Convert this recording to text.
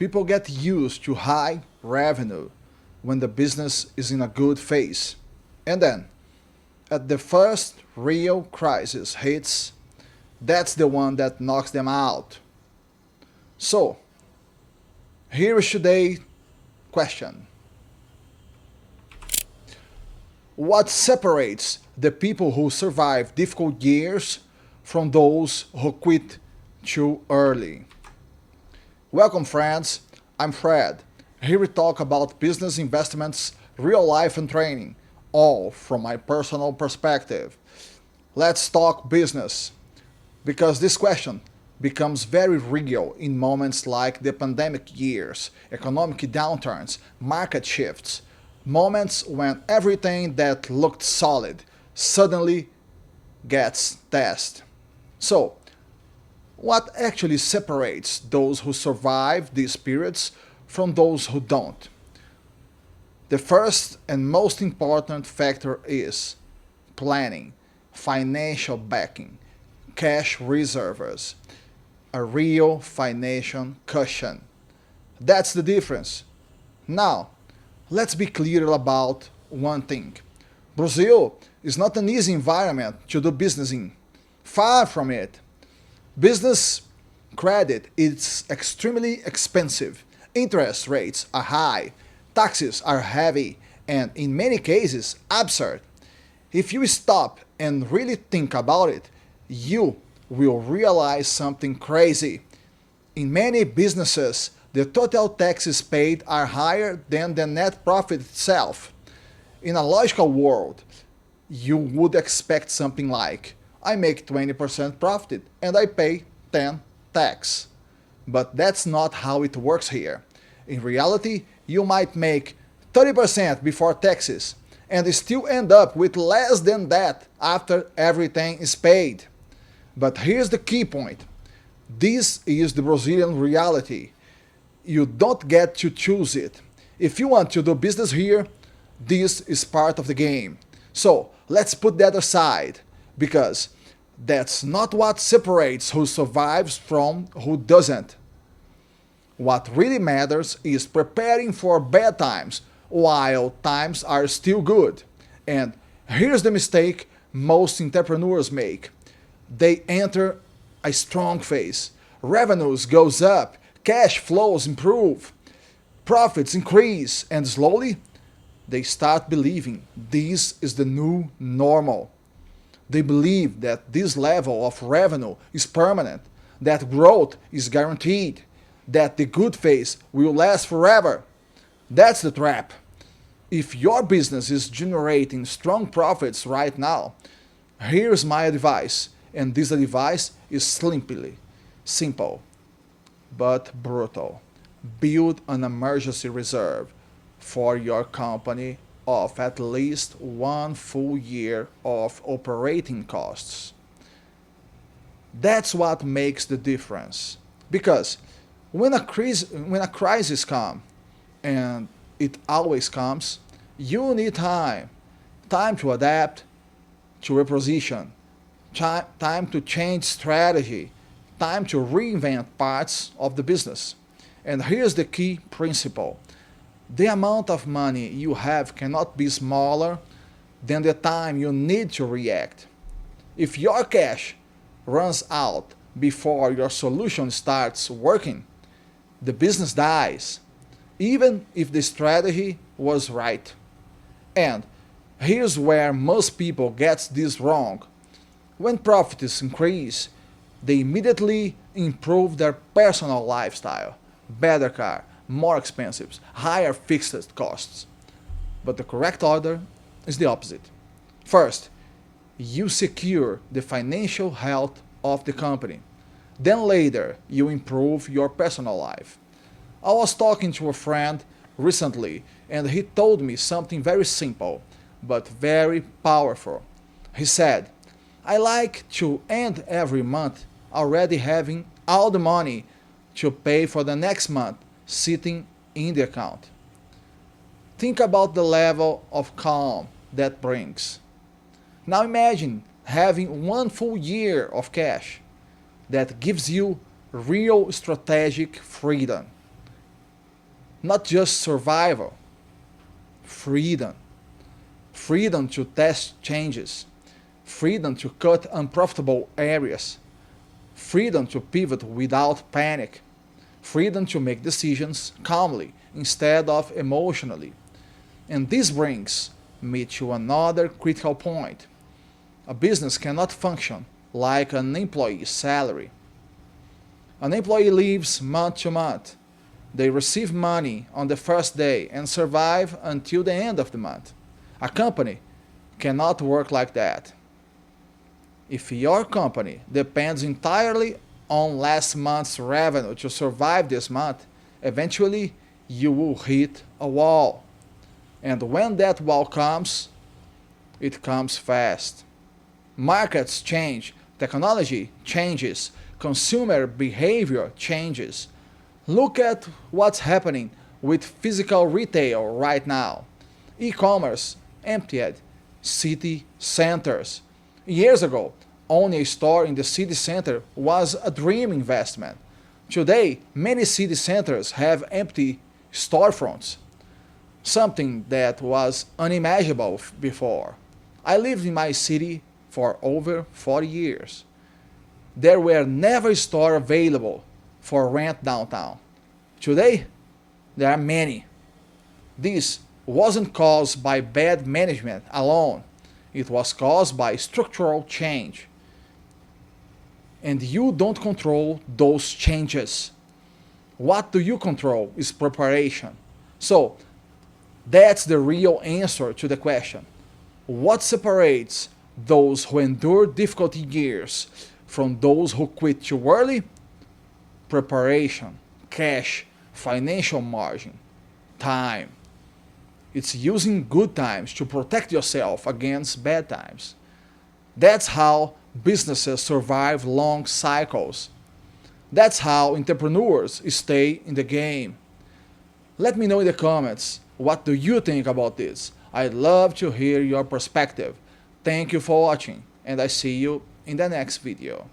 People get used to high revenue when the business is in a good phase. And then, at the first real crisis hits, that's the one that knocks them out. So, here is today's question. What separates the people who survive difficult years from those who quit too early? Welcome, friends. I'm Fred. Here we talk about business investments, real life, and training, all from my personal perspective. Let's talk business, because this question becomes very real in moments like the pandemic years, economic downturns, market shifts, moments when everything that looked solid suddenly gets tested. So, what actually separates those who survive these periods from those who don't? The first and most important factor is planning, financial backing, cash reserves, a real financial cushion. That's the difference. Now, let's be clear about one thing. Brazil is not an easy environment to do business in. Far from it. Business credit is extremely expensive. Interest rates are high. Taxes are heavy and, in many cases, absurd. If you stop and really think about it, you will realize something crazy. In many businesses, the total taxes paid are higher than the net profit itself. In a logical world, you would expect something like I make 20% profit and I pay 10 tax. But that's not how it works here. In reality, you might make 30% before taxes and still end up with less than that after everything is paid. But here's the key point. This is the Brazilian reality. You don't get to choose it. If you want to do business here, this is part of the game. So let's put that aside, because that's not what separates who survives from who doesn't. What really matters is preparing for bad times while times are still good. And here's the mistake most entrepreneurs make. They enter a strong phase. Revenues goes up, cash flows improve, profits increase, and slowly they start believing this is the new normal. They believe that this level of revenue is permanent, that growth is guaranteed, that the good phase will last forever. That's the trap. If your business is generating strong profits right now, here's my advice, and this advice is simple, but brutal. Build an emergency reserve for your company of at least one full year of operating costs. That's what makes the difference. Because when a crisis comes, and it always comes, you need time. Time to adapt, to reposition, time to change strategy, time to reinvent parts of the business. And here's the key principle. The amount of money you have cannot be smaller than the time you need to react. If your cash runs out before your solution starts working, the business dies, even if the strategy was right. And here's where most people get this wrong. When profits increase, they immediately improve their personal lifestyle. Better car, more expensive, higher fixed costs. But the correct order is the opposite. First, you secure the financial health of the company. Then later, you improve your personal life. I was talking to a friend recently, and he told me something very simple, but very powerful. He said, I like to end every month already having all the money to pay for the next month sitting in the account. Think about the level of calm that brings. Now imagine having one full year of cash that gives you real strategic freedom. Not just survival, freedom. Freedom to test changes, freedom to cut unprofitable areas, freedom to pivot without panic, freedom to make decisions calmly instead of emotionally. And this brings me to another critical point. A business cannot function like an employee's salary. An employee lives month to month. They receive money on the first day and survive until the end of the month. A company cannot work like that. If your company depends entirely on last month's revenue to survive this month, eventually you will hit a wall. And when that wall comes, it comes fast. Markets change, technology changes, consumer behavior changes. Look at what's happening with physical retail right now. E-commerce emptied city centers. Years ago, owning a store in the city center was a dream investment. Today, many city centers have empty storefronts, something that was unimaginable before. I lived in my city for over 40 years. There were never stores available for rent downtown. Today, there are many. This wasn't caused by bad management alone. It was caused by structural change. And you don't control those changes. What do you control is preparation. So, that's the real answer to the question. What separates those who endure difficult years from those who quit too early? Preparation, cash, financial margin, time. It's using good times to protect yourself against bad times. That's how businesses survive long cycles. That's how entrepreneurs stay in the game. Let me know in the comments, what do you think about this? I'd love to hear your perspective. Thank you for watching, and I see you in the next video.